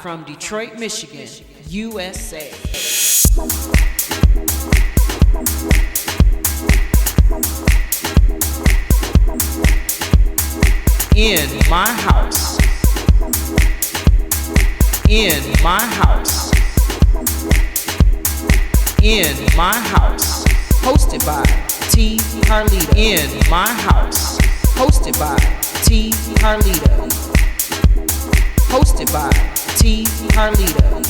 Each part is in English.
from Detroit, Michigan, USA. In my house. In my house. In my house. Hosted by T. Carlita. In my house. Hosted by T. Carlita. Hosted by T. Carlita.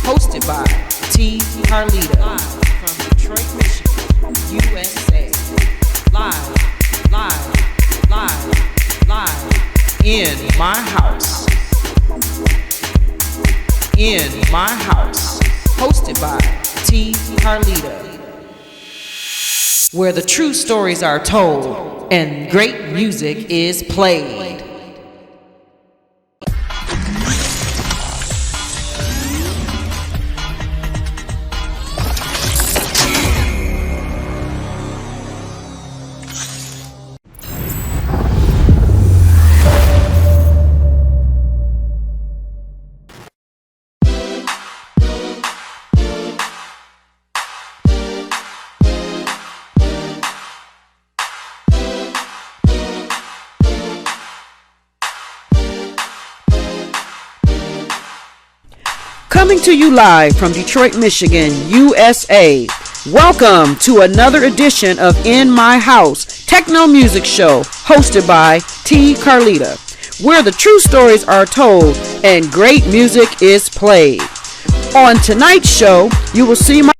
Hosted by T. Carlita. Live from Detroit, Michigan, USA. Live. In my house. In my house. Hosted by T. Carlita. Where the true stories are told and great music is played. Coming to you live from Detroit, Michigan, USA. Welcome to another edition of In My House, Techno Music Show, hosted by T. Carlita, where the true stories are told and great music is played. On tonight's show, you will see my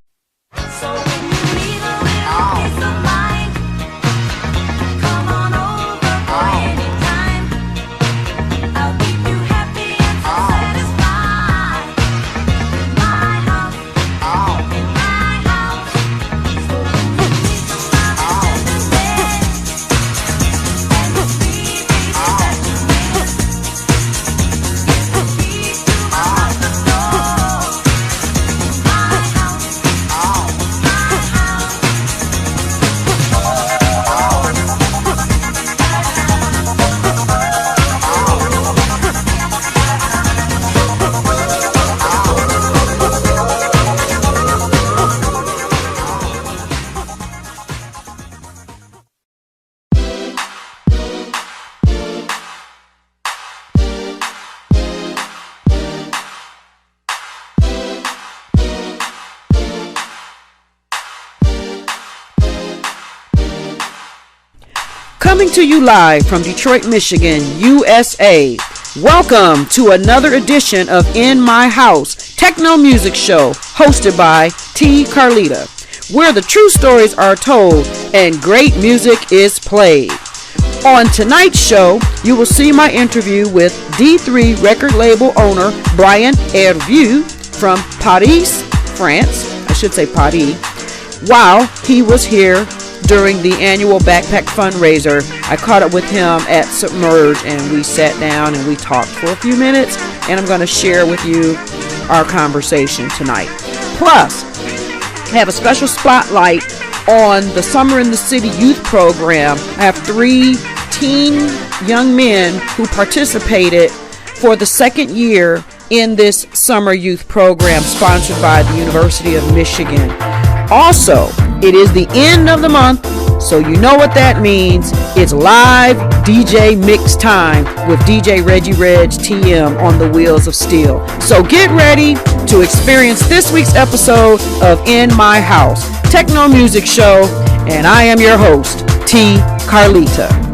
Coming to you live from Detroit, Michigan, USA. Welcome to another edition of In My House, Techno Music Show, hosted by T. Carlita, where the true stories are told and great music is played. On tonight's show, you will see my interview with D3 record label owner Brian Hervieux from Paris, France, I should say Paris, while he was here during the annual backpack fundraiser. I caught up with him at Submerge and we sat down and we talked for a few minutes, and I'm going to share with you our conversation tonight. Plus, I have a special spotlight on the Summer in the City youth program. I have 3 teen young men who participated for the second year in this summer youth program sponsored by the University of Michigan. Also, it is the end of the month, so you know what that means. It's live DJ mix time with DJ Reggie Reg TM on the Wheels of Steel. So get ready to experience this week's episode of In My House, Techno Music Show, and I am your host, T. Carlita.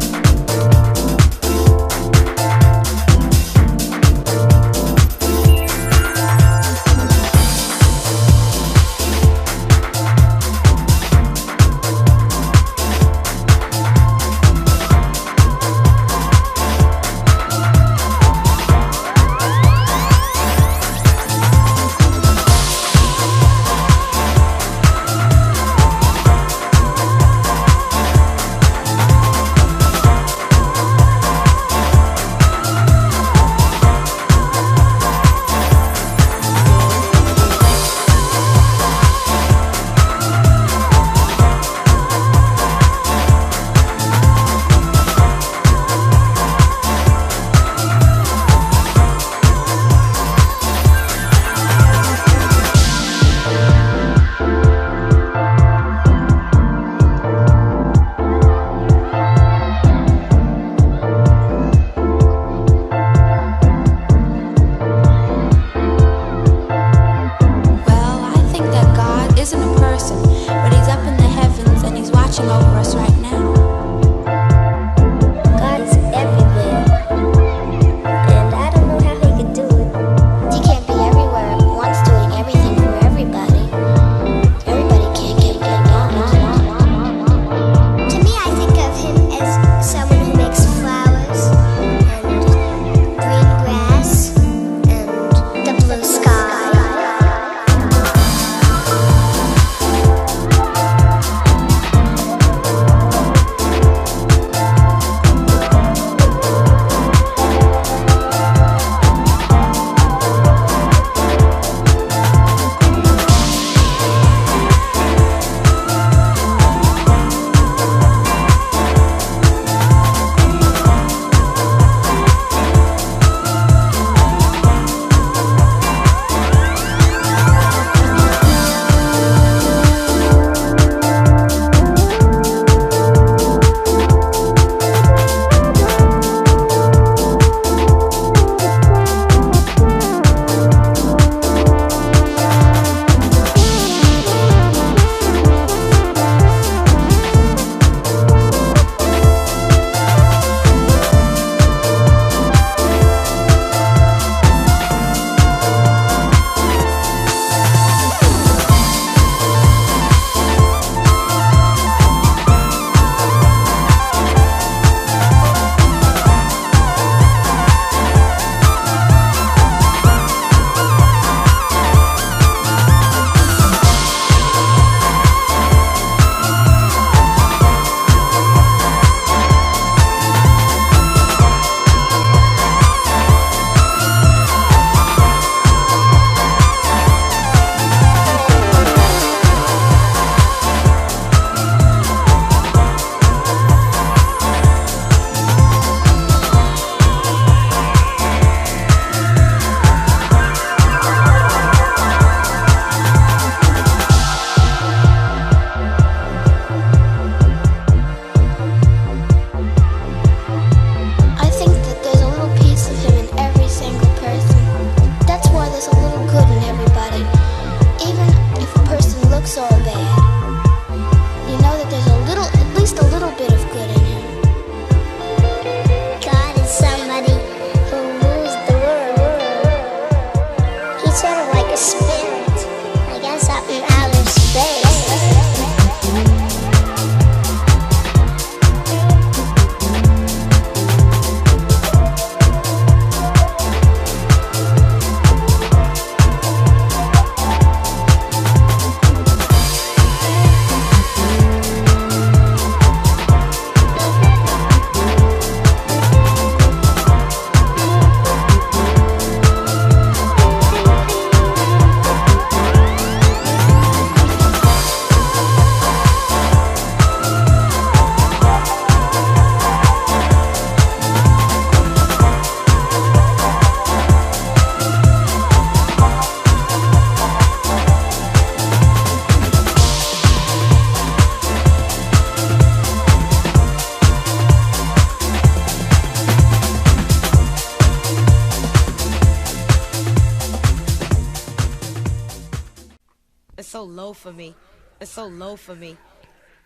low for me. It's so low for me.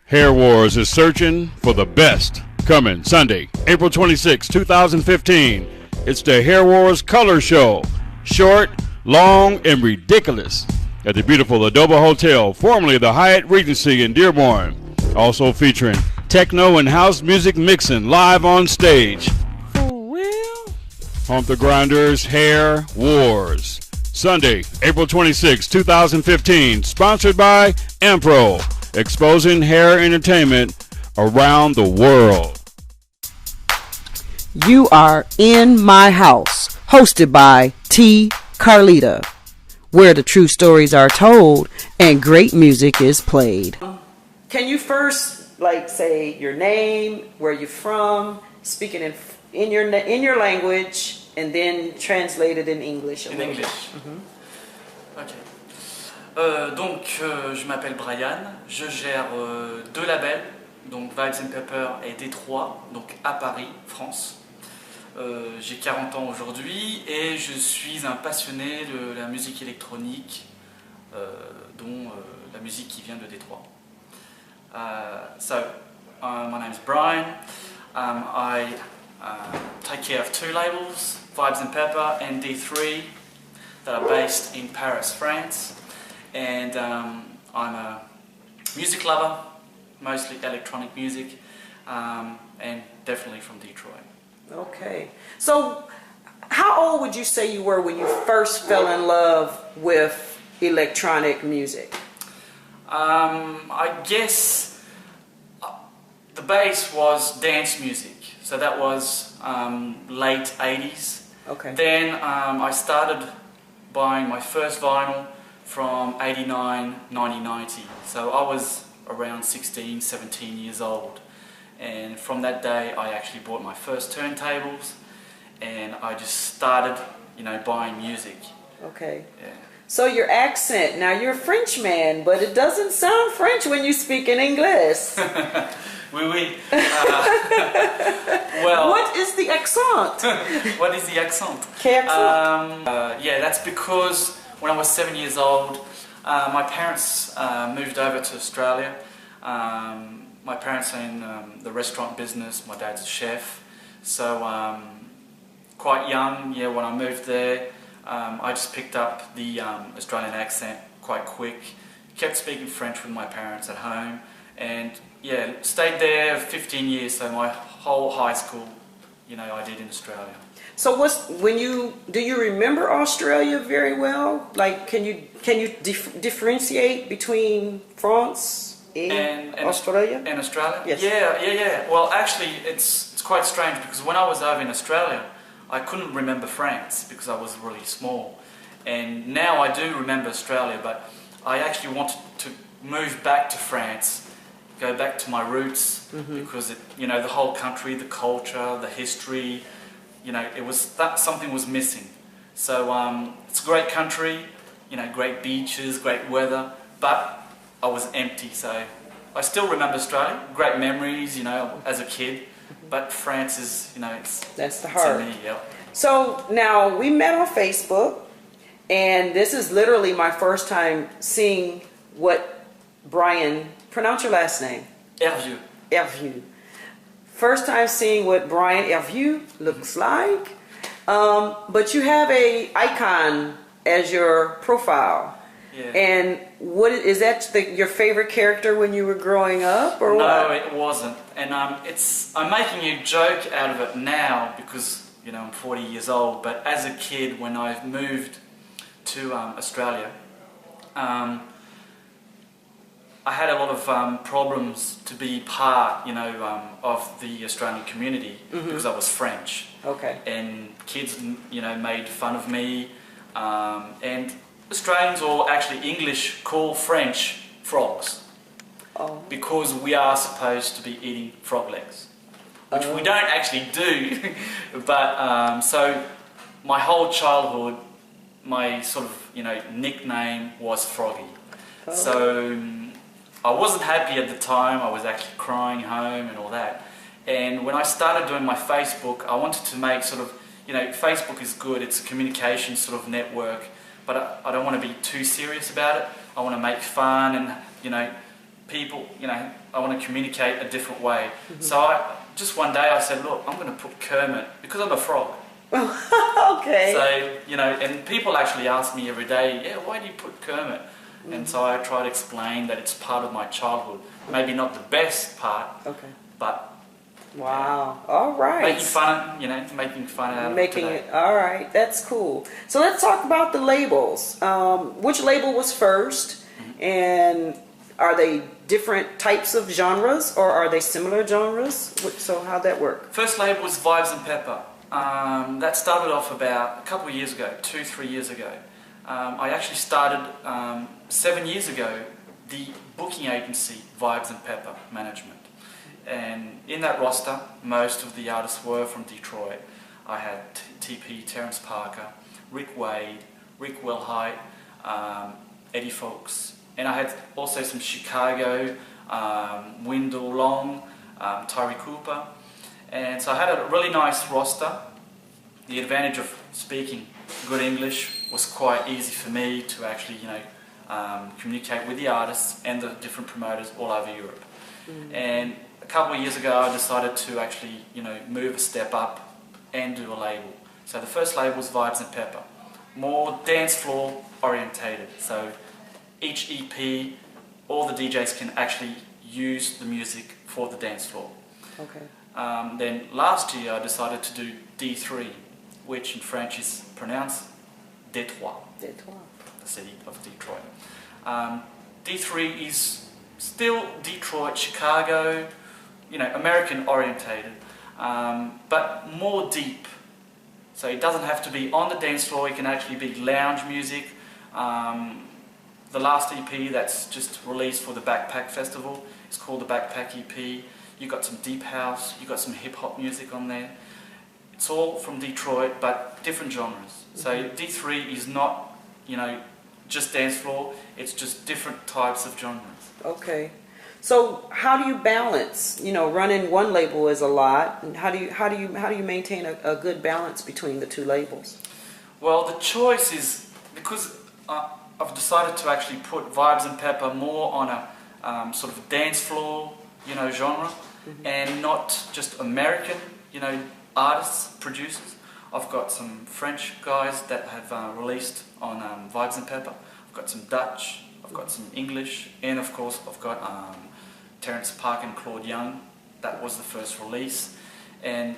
Hair Wars is searching for the best. Coming Sunday, April 26, 2015. It's the Hair Wars Color Show. Short, long, and ridiculous. At the beautiful Adobe Hotel, formerly the Hyatt Regency in Dearborn. Also featuring techno and house music mixing live on stage. For real? Hump the Grinders Hair Wars. Sunday, April 26, 2015. Sponsored by Ampro. Exposing hair entertainment around the world. You are in my house. Hosted by T. Carlita. Where the true stories are told and great music is played. Can you first, like, say your name, where you're from, speaking in your language, and then translate it in English? In English. Mm-hmm. Ok. Donc, je m'appelle Brian. Je gère deux labels, donc Vibes and Pepper et Détroit, donc à Paris, France. J'ai 40 ans aujourd'hui et je suis un passionné de la musique électronique, dont la musique qui vient de Détroit. My name is Brian. I take care of two labels, Vibes and Pepper and D3, that are based in Paris, France. And I'm a music lover, mostly electronic music, and definitely from Detroit. Okay. So, how old would you say you were when you first fell in love with electronic music? I guess the base was dance music, so that was late 80s. Okay. Then I started buying my first vinyl from 89, 90. So I was around 16, 17 years old. And from that day, I actually bought my first turntables, and I just started, buying music. Okay. Yeah. So your accent, now you're a French man, but it doesn't sound French when you speak in English. Oui. Well, what is the accent? What is the accent? Accent? That's because when I was 7 years old, my parents moved over to Australia. My parents are in the restaurant business. My dad's a chef. So quite young, when I moved there, I just picked up the Australian accent quite quick. Kept speaking French with my parents at home. And stayed there 15 years, so my whole high school, I did in Australia. So do you remember Australia very well? Like, can you differentiate between France and Australia? And Australia? Yes. Yeah. Well, actually, it's quite strange because when I was over in Australia, I couldn't remember France because I was really small. And now I do remember Australia, but I actually wanted to move back to France, go back to my roots, because the whole country, the culture, the history, it was that something was missing. So it's a great country, great beaches, great weather, but I was empty. So I still remember Australia, great memories, as a kid, but France is, that's the heart. To me, yeah. So now we met on Facebook, and this is literally my first time seeing what Brian, pronounce your last name. Hervieux. First time seeing what Brian Hervieux looks like. But you have a icon as your profile. Yeah. And what is that? Your favorite character when you were growing up, or no, what? No, it wasn't. And I'm making a joke out of it now because I'm 40 years old. But as a kid, when I moved to Australia, I had a lot of problems to be part, of the Australian community because I was French. Okay. And kids, made fun of me, and Australians, or actually English, call French frogs. Oh. Because we are supposed to be eating frog legs, which we don't actually do. But so my whole childhood, my sort of nickname was Froggy. Oh. So I wasn't happy at the time. I was actually crying home and all that. And when I started doing my Facebook, I wanted to make sort of, Facebook is good. It's a communication sort of network, but I don't want to be too serious about it. I want to make fun, and people, I want to communicate a different way. So just one day I said, look, I'm going to put Kermit, because I'm a frog. Okay. So, and people actually ask me every day, yeah, why do you put Kermit? And so I try to explain that it's part of my childhood. Maybe not the best part, but wow. All right. making fun, making fun out of it today. All right. That's cool. So let's talk about the labels. Which label was first, and are they different types of genres, or are they similar genres? So how'd that work? First label was Vibes and Pepper. That started off about a couple of years ago, 2-3 years ago. I actually started 7 years ago the booking agency Vibes and Pepper Management. And in that roster, most of the artists were from Detroit. I had TP, Terrence Parker, Rick Wade, Rick Wellhite, Eddie Fowlkes. And I had also some Chicago, Wendell Long, Tyree Cooper. And so I had a really nice roster. The advantage of speaking good English was quite easy for me to actually, communicate with the artists and the different promoters all over Europe. And a couple of years ago, I decided to actually, move a step up and do a label. So the first label was Vibes and Pepper, more dance floor orientated. So each EP, all the DJs can actually use the music for the dance floor. Okay. Then last year I decided to do D3, which in French is pronounced Détroit, the city of Detroit. D3 is still Detroit, Chicago, American orientated, but more deep. So it doesn't have to be on the dance floor, it can actually be lounge music. The last EP that's just released for the Backpack Festival is called the Backpack EP. You got some deep house, you got some hip hop music on there. It's all from Detroit, but different genres. So D3 is not, just dance floor. It's just different types of genres. Okay. So how do you balance? Running one label is a lot, and how do you maintain a good balance between the two labels? Well, the choice is because I've decided to actually put Vibes and Pepper more on a sort of a dance floor, genre, and not just American, artists, producers. I've got some French guys that have released on Vibes and Pepper. I've got some Dutch, I've got some English, and of course I've got Terrence Parker and Claude Young. That was the first release. And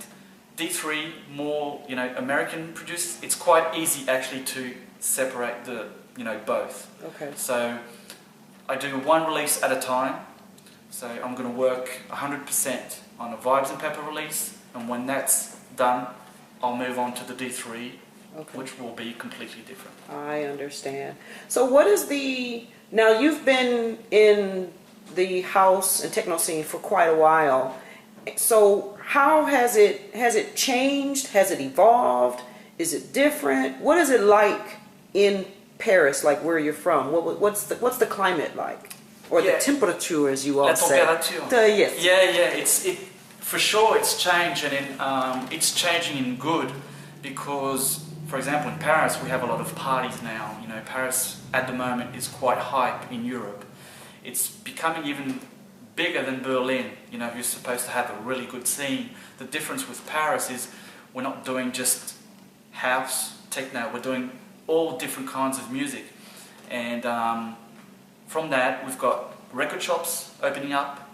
D3, more American producers. It's quite easy actually to separate the both. Okay. So I do one release at a time. So I'm going to work 100% on a Vibes and Pepper release, and when that's done, I'll move on to the D3, which will be completely different. I understand. So what is now you've been in the house and techno scene for quite a while. So how has it changed? Has it evolved? Is it different? What is it like in Paris, like where you're from? What's the climate like? Or the temperature, as you all say. Yes. Yeah. For sure, it's changed, and it's changing in good, because, for example, in Paris we have a lot of parties now. Paris at the moment is quite hype in Europe. It's becoming even bigger than Berlin. Who's supposed to have a really good scene. The difference with Paris is we're not doing just house, techno. We're doing all different kinds of music, and from that we've got record shops opening up.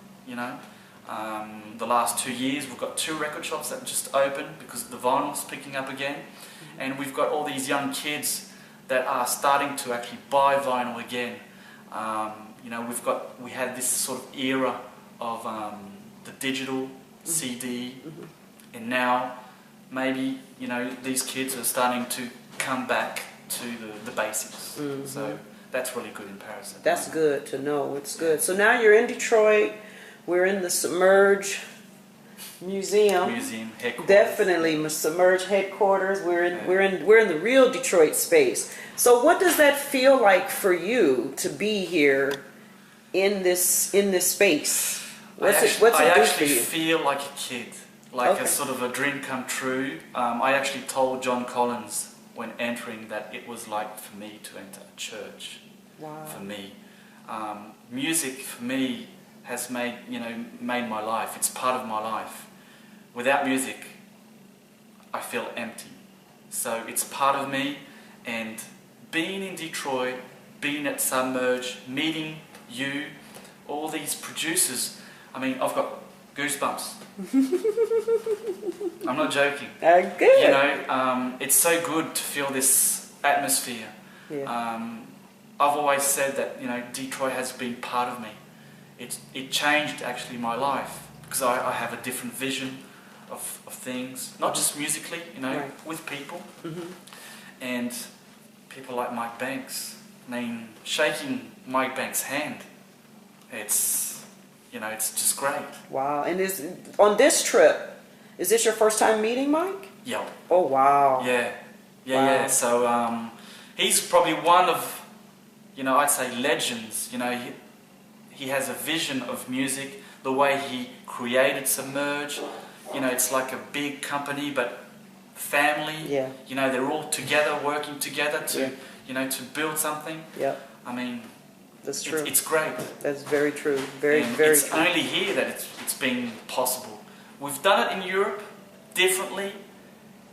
The last 2 years we've got 2 record shops that just opened because the vinyl's picking up again, and we've got all these young kids that are starting to actually buy vinyl again. We had this sort of era of the digital CD, and now maybe these kids are starting to come back to the basics. So that's really good in Paris. That's good to know. It's good. So now you're in Detroit. We're in the Submerge Museum headquarters. Definitely Submerge headquarters. We're in the real Detroit space. So what does that feel like for you to be here in this space? What's it do for you? I actually feel like a kid, like a sort of a dream come true. I actually told John Collins when entering that it was like for me to enter a church. for me. Music for me has made my life. It's part of my life. Without music, I feel empty. So it's part of me, and being in Detroit, being at Submerge, meeting you, all these producers, I mean, I've got goosebumps. I'm not joking. Good. You know, it's so good to feel this atmosphere. Yeah. I've always said that, you know, Detroit has been part of me. It changed actually my life, because I have a different vision of things, not just musically, you know, Right. with people. And people like Mike Banks. I mean, shaking Mike Banks' hand, it's just great. Wow. And on this trip, is this your first time meeting Mike? Yeah. Oh, wow. Yeah. Wow. So he's probably one of, I'd say legends. He has a vision of music, the way he created Submerge. It's like a big company, but family. Yeah. They're all together, working together to, to build something. Yeah. I mean, that's true. It's great. That's very true. And very it's true. only here that it's been possible. We've done it in Europe differently,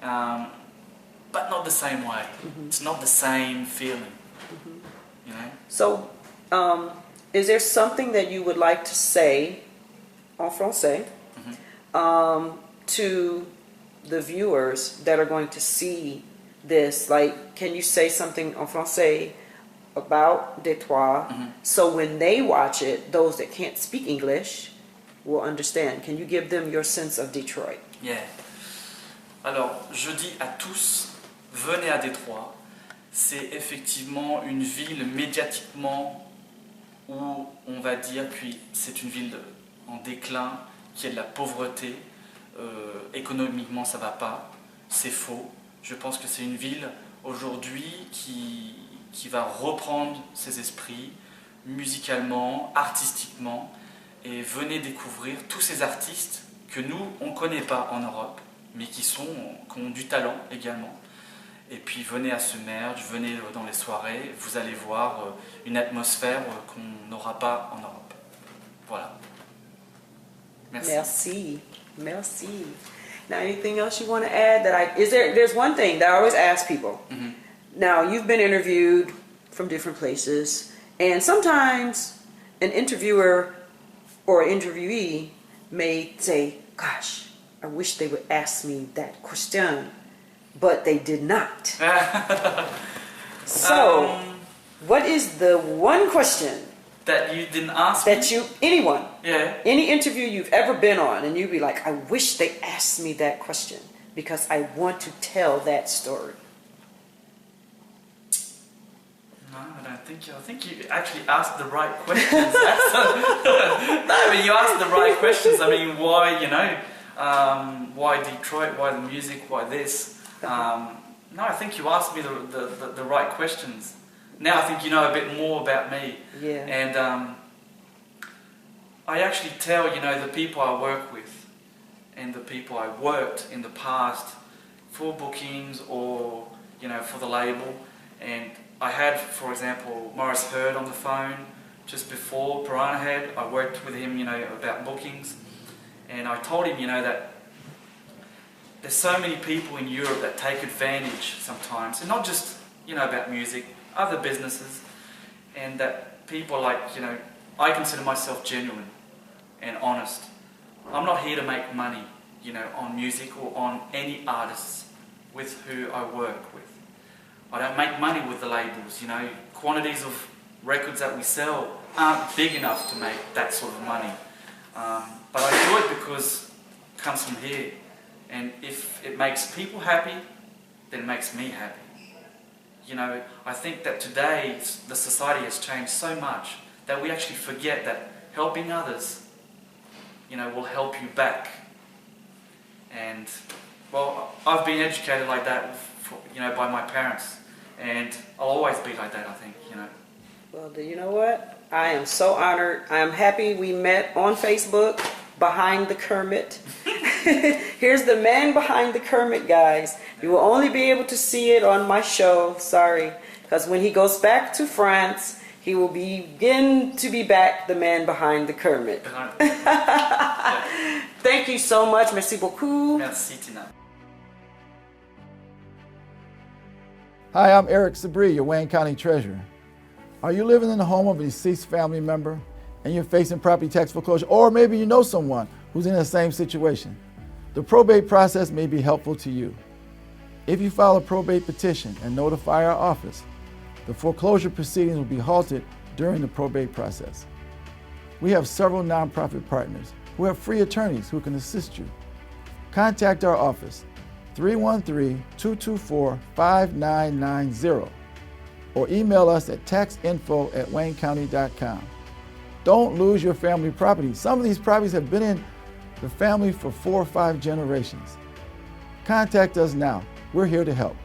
but not the same way. It's not the same feeling. So, is there something that you would like to say en français to the viewers that are going to see this? Like, can you say something en français about Detroit, so when they watch it, those that can't speak English will understand? Can you give them your sense of Detroit? Yeah. Alors, je dis à tous, venez à Détroit. C'est effectivement une ville médiatiquement où on va dire, puis c'est une ville en déclin, qui a de la pauvreté. Économiquement, ça va pas. C'est faux. Je pense que c'est une ville aujourd'hui qui va reprendre ses esprits musicalement, artistiquement, et venez découvrir tous ces artistes que nous, on ne connaît pas en Europe, mais qui ont du talent également. Et puis venez à Submerge, venez dans les soirées, vous allez voir une atmosphère qu'on n'aura pas en Europe. Voilà. Merci. Merci. Now, anything else you want to add? There's one thing that I always ask people. Now, you've been interviewed from different places, and sometimes an interviewer or interviewee may say, gosh, I wish they would ask me that question, but they did not. So, what is the one question that you didn't ask me? Any interview you've ever been on, and you'd be like, I wish they asked me that question, because I want to tell that story. No, I think you actually asked the right questions. No, I mean, you asked the right questions. I mean, why, why Detroit, why the music, why this? No, I think you asked me the right questions. Now I think you know a bit more about me. Yeah. And I actually tell, the people I work with and the people I worked in the past for bookings or, for the label. And I had, for example, Morris Hurd on the phone just before Piranha Head. I worked with him, about bookings. And I told him, that there's so many people in Europe that take advantage sometimes. And not just, about music, other businesses. And that people like, I consider myself genuine and honest. I'm not here to make money, on music or on any artists with who I work with. I don't make money with the labels, quantities of records that we sell aren't big enough to make that sort of money. But I do it because it comes from here. And if it makes people happy, then it makes me happy. I think that today the society has changed so much that we actually forget that helping others, will help you back. And, well, I've been educated like that, by my parents. And I'll always be like that, I think, Well, do you know what? I am so honored. I am happy we met on Facebook, behind the Kermit. Here's the man behind the Kermit, guys. You will only be able to see it on my show, sorry. Because when he goes back to France, He will begin to be back, the man behind the Kermit. Thank you so much. Merci beaucoup. Merci, Tina. Hi, I'm Eric Sabri, your Wayne County Treasurer. Are you living in the home of a deceased family member and you're facing property tax foreclosure, or maybe you know someone who's in the same situation? The probate process may be helpful to you. If you file a probate petition and notify our office, the foreclosure proceedings will be halted during the probate process. We have several nonprofit partners who have free attorneys who can assist you. Contact our office, 313-224-5990, or email us at taxinfo@waynecounty.com. Don't lose your family property. Some of these properties have been in the family for 4 or 5 generations. Contact us now. We're here to help.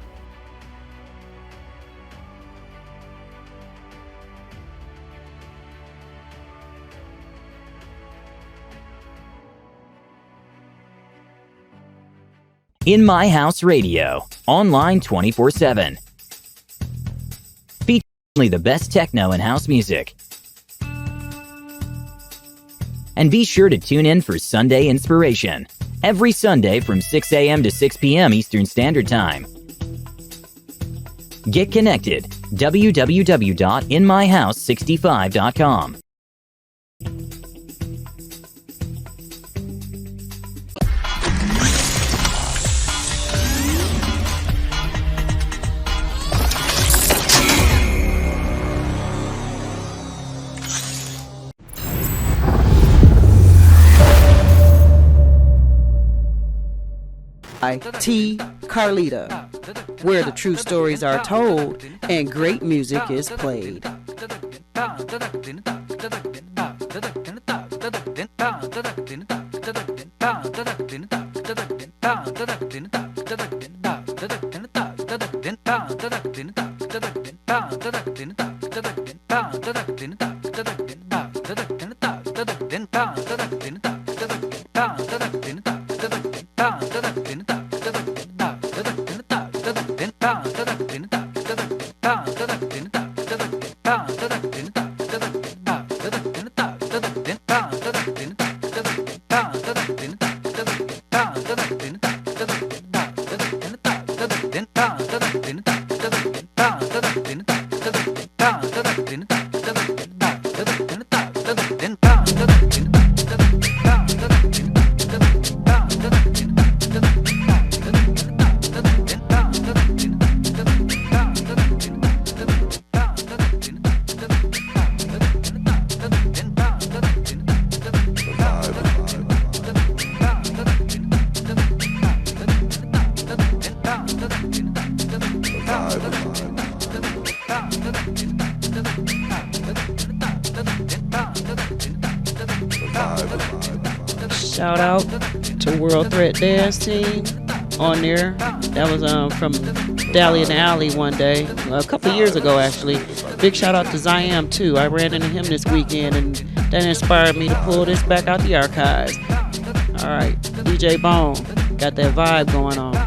In My House Radio, online 24/7. Featuring only the best techno and house music. And be sure to tune in for Sunday Inspiration, every Sunday from 6 a.m. to 6 p.m. Eastern Standard Time. Get connected, www.inmyhouse65.com. T. Carlita, where the true stories are told and great music is played. Shout out to World Threat Dance Team on there. That was from Dally in the Alley one day, a couple of years ago actually. Big shout out to Ziam too. I ran into him this weekend and that inspired me to pull this back out the archives. All right, DJ Bone, got that vibe going on.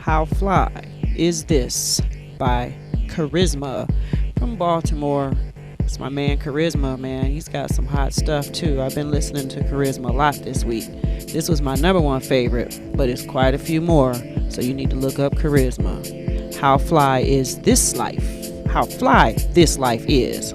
How Fly Is This by Charisma from Baltimore. It's my man Charisma, man. He's got some hot stuff too. I've been listening to Charisma a lot this week. This was my number one favorite, but it's quite a few more, so you need to look up Charisma. How fly is this life? How fly this life is.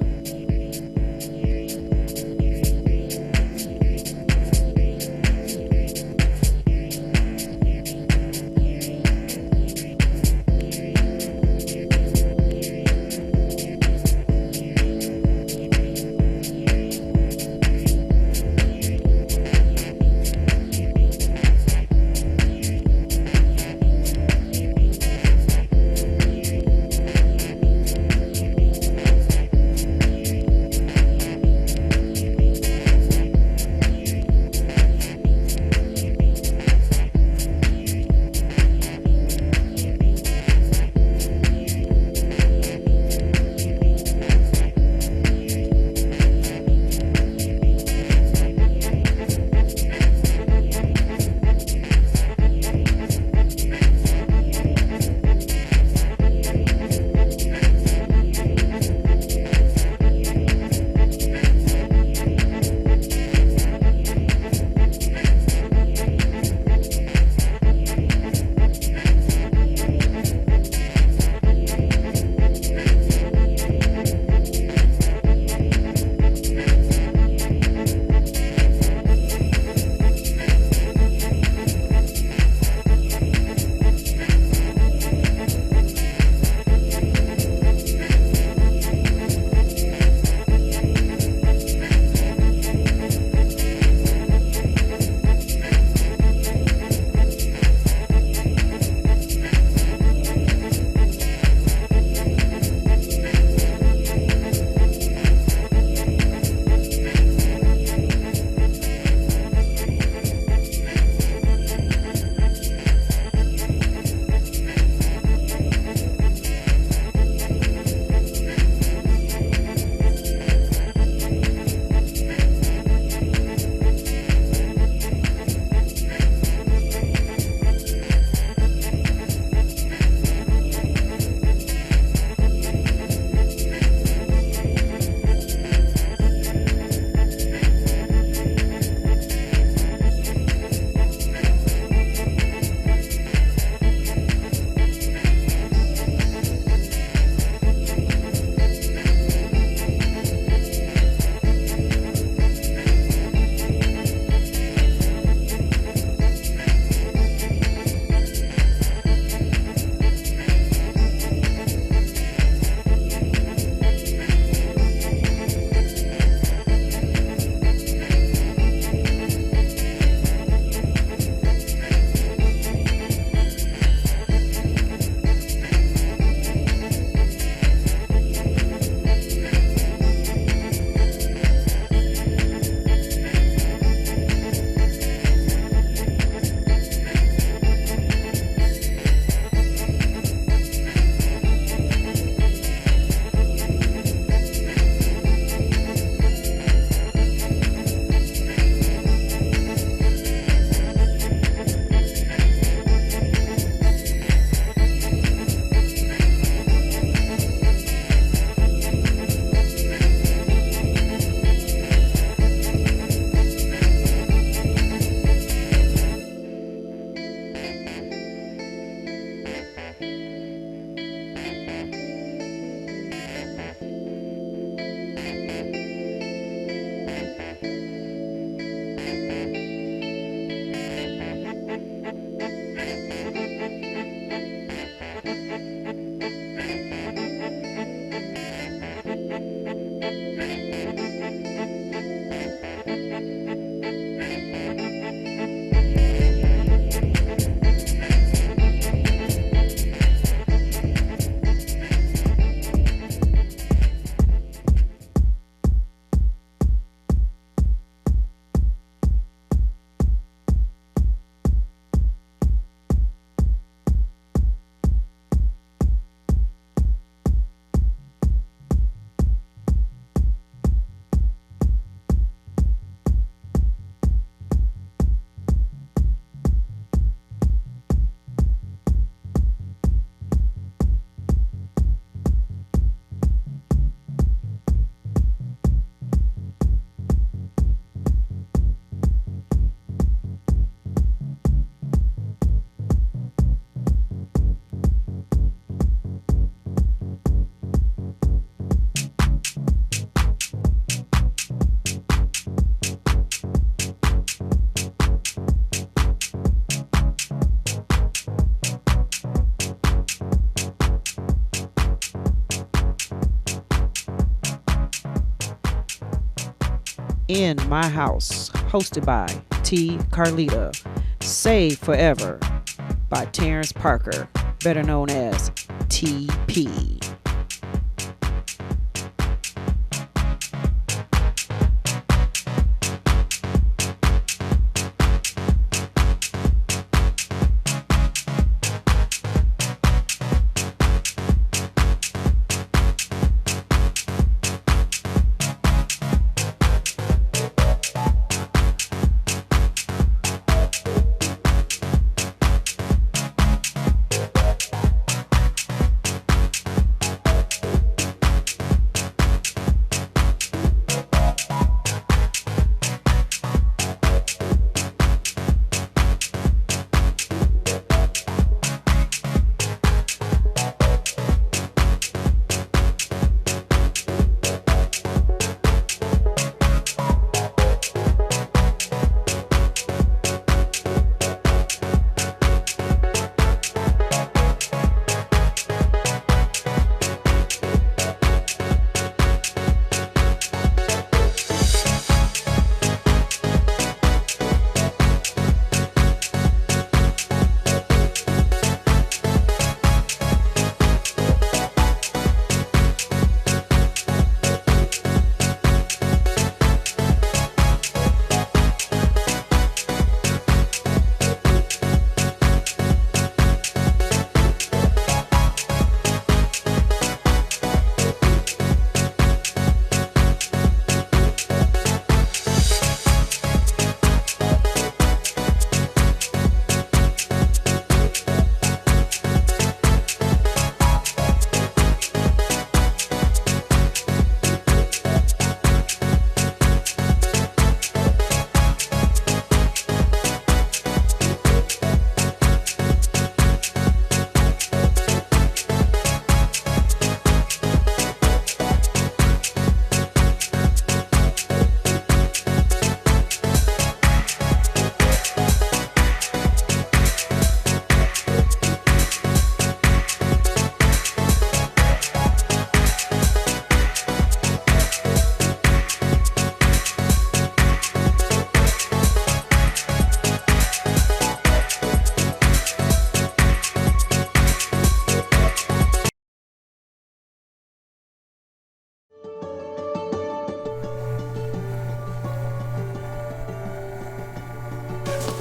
In My House, hosted by T. Carlita. Save Forever by Terrence Parker, better known as TP.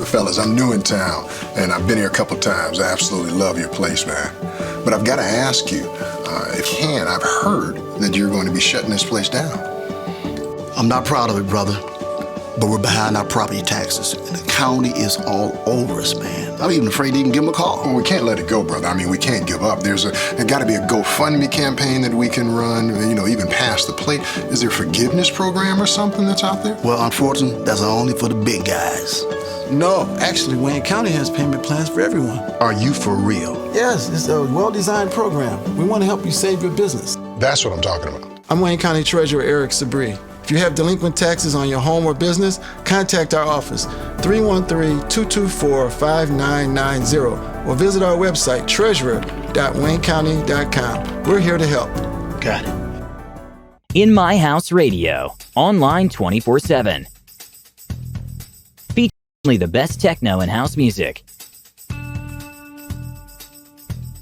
Fellas, I'm new in town, and I've been here a couple times. I absolutely love your place, man. But I've got to ask you, if you can, I've heard that you're going to be shutting this place down. I'm not proud of it, brother, but we're behind our property taxes, and the county is all over us, man. I'm even afraid to even give them a call. Well, we can't let it go, brother. I mean, we can't give up. There's got to be a GoFundMe campaign that we can run, you know, even past the plate. Is there a forgiveness program or something that's out there? Well, unfortunately, that's only for the big guys. No, actually, Wayne County has payment plans for everyone. Are you for real? Yes, it's a well-designed program. We want to help you save your business. That's what I'm talking about. I'm Wayne County Treasurer Eric Sabri. If you have delinquent taxes on your home or business, contact our office, 313-224-5990, or visit our website, treasurer.waynecounty.com. We're here to help. Got it. In My House Radio, online 24/7. Featuring only the best techno and house music.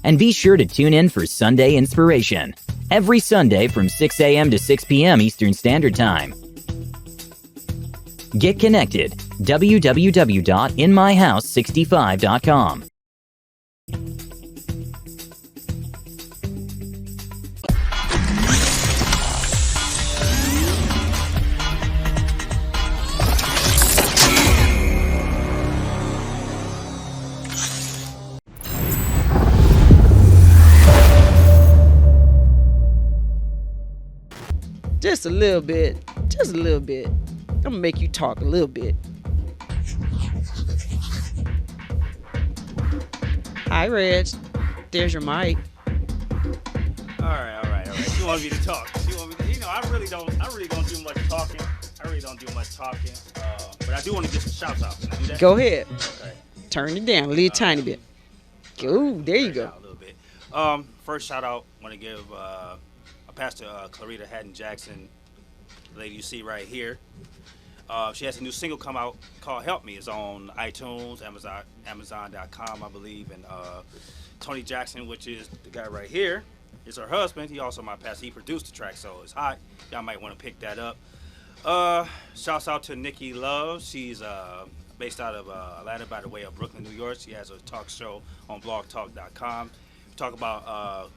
And be sure to tune in for Sunday Inspiration, every Sunday from 6 a.m. to 6 p.m. Eastern Standard Time. Get connected, www.inmyhouse65.com. Just a little bit. Just a little bit. I'm gonna make you talk a little bit. Hi, Reg. There's your mic. All right. You want me to talk? You want me to, I really don't do much talking. But I do want to get some shouts out. Can I do that? Go ahead. Okay. Turn it down a little tiny bit. Ooh, there you go. A little bit. First shout out, want to give Pastor Clarita Haddon Jackson, the lady you see right here. She has a new single come out called "Help Me." It's on iTunes, Amazon.com, I believe, and Tony Jackson, which is the guy right here, is her husband. He also my pastor. He produced the track, so it's hot. Y'all might want to pick that up. Shouts out to Nikki Love. She's based out of Atlanta by the way of Brooklyn, New York. She has a talk show on blogtalk.com. We talk about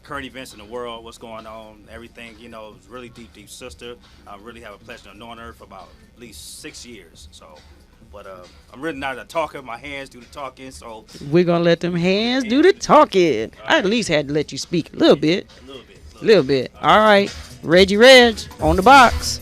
current events in the world, what's going on, everything. You know, really deep sister. I really have a pleasure of knowing her for about at least 6 years. So, but I'm really not a talker. My hands do the talking. So we're gonna let them hands do the talking. I at least had to let you speak a little bit. A little bit. All right, Reggie Reg on the box.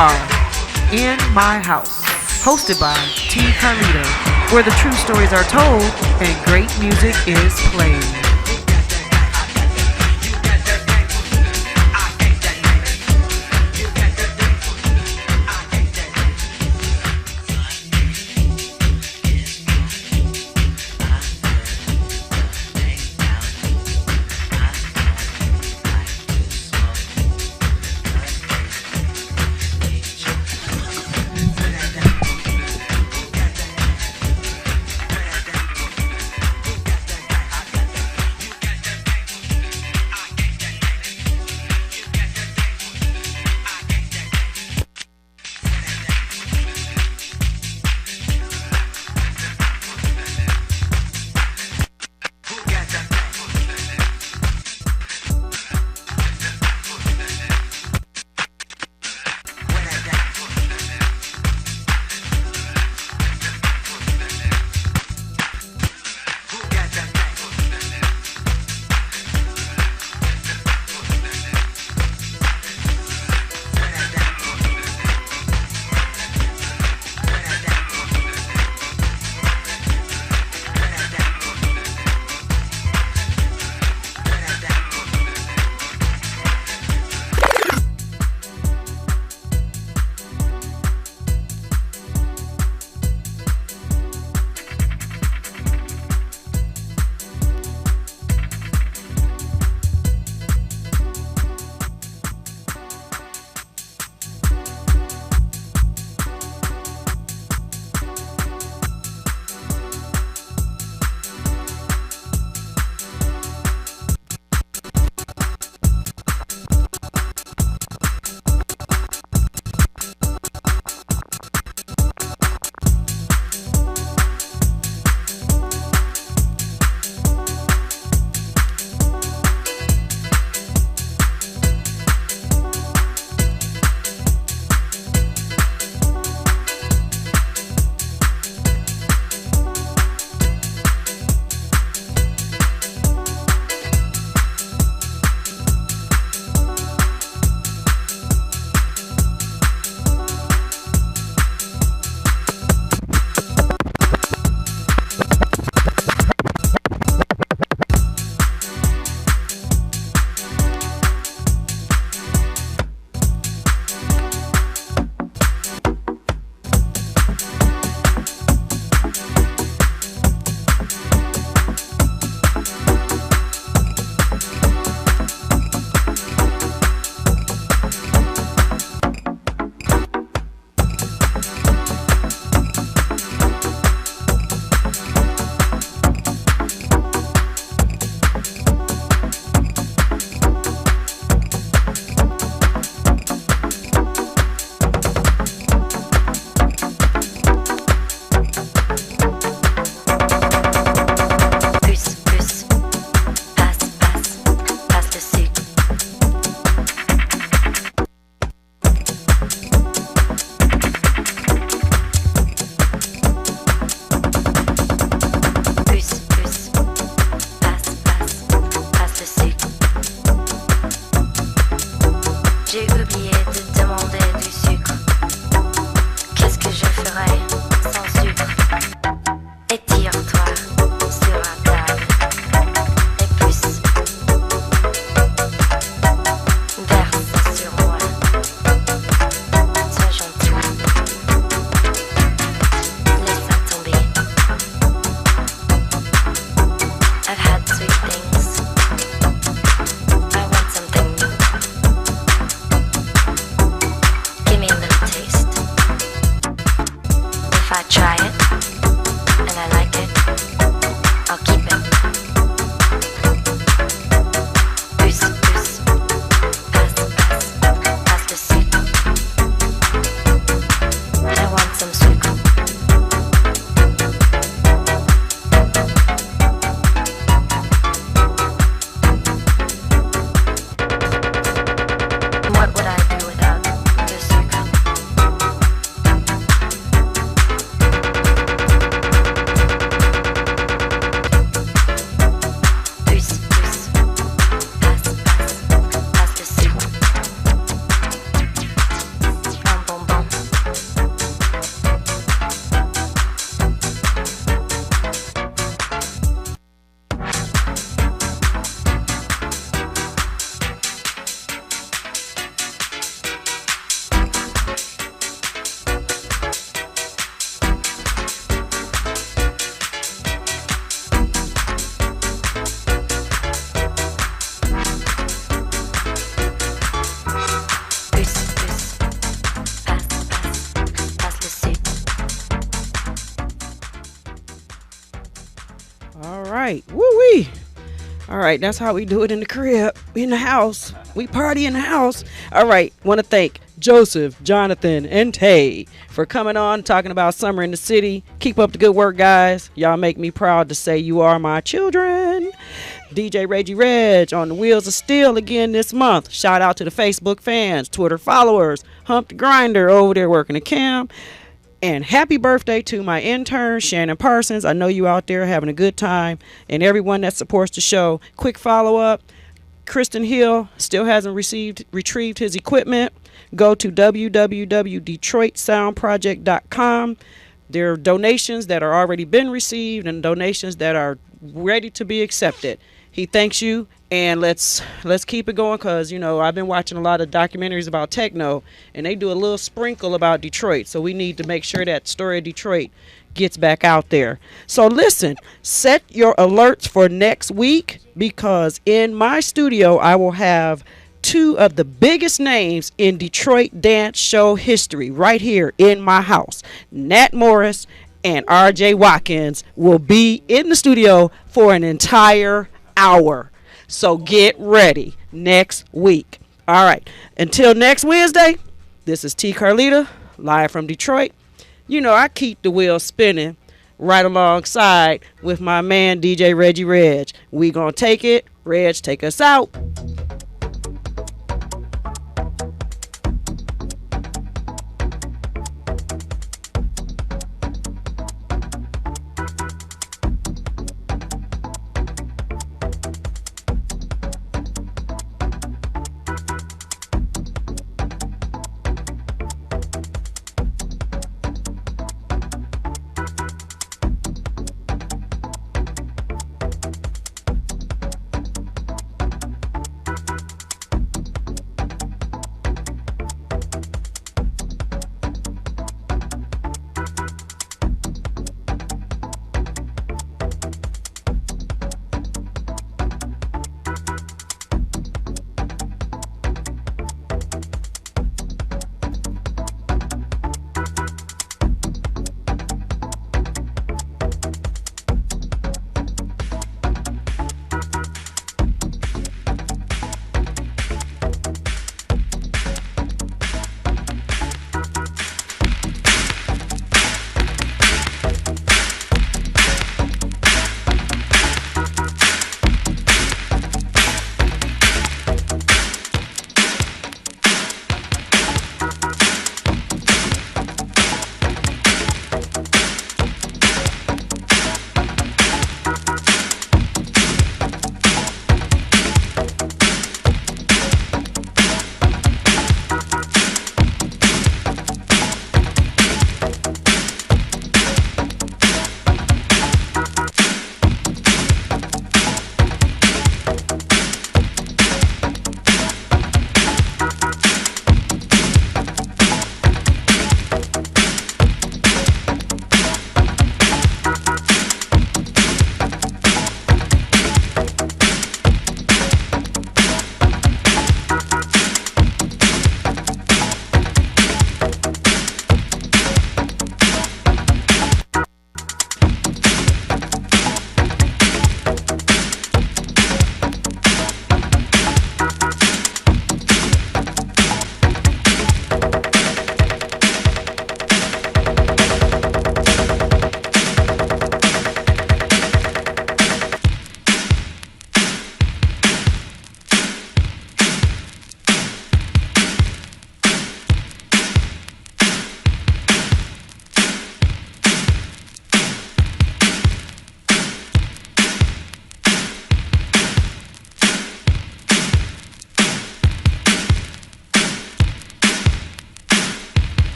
are In My House, hosted by T. Carlito, where the true stories are told and great music is played. right. Woo-wee. All right, that's how we do it in the crib, in the house. We party in the house. All right, want to thank Joseph, Jonathan, and Tay for coming on, talking about summer in the city. Keep up the good work, guys. Y'all make me proud to say you are my children. DJ Reggie Reg on the Wheels of Steel again this month. Shout out to the Facebook fans, Twitter followers, Hump the Grinder over there working the cam. And happy birthday to my intern, Shannon Parsons. I know you out there having a good time. And everyone that supports the show. Quick follow-up. Kristen Hill still hasn't retrieved his equipment. Go to www.detroitsoundproject.com. There are donations that are already been received and donations that are ready to be accepted. He thanks you, and let's keep it going, because, you know, I've been watching a lot of documentaries about techno, and they do a little sprinkle about Detroit, so we need to make sure that story of Detroit gets back out there. So listen, set your alerts for next week, because in my studio I will have two of the biggest names in Detroit dance show history right here in my house. Nat Morris and RJ Watkins will be in the studio for an entire hour. So get ready next week. All right. Until next Wednesday, this is T. Carlita, live from Detroit. You know, I keep the wheel spinning right alongside with my man, DJ Reggie Reg. We gonna take it. Reg, take us out.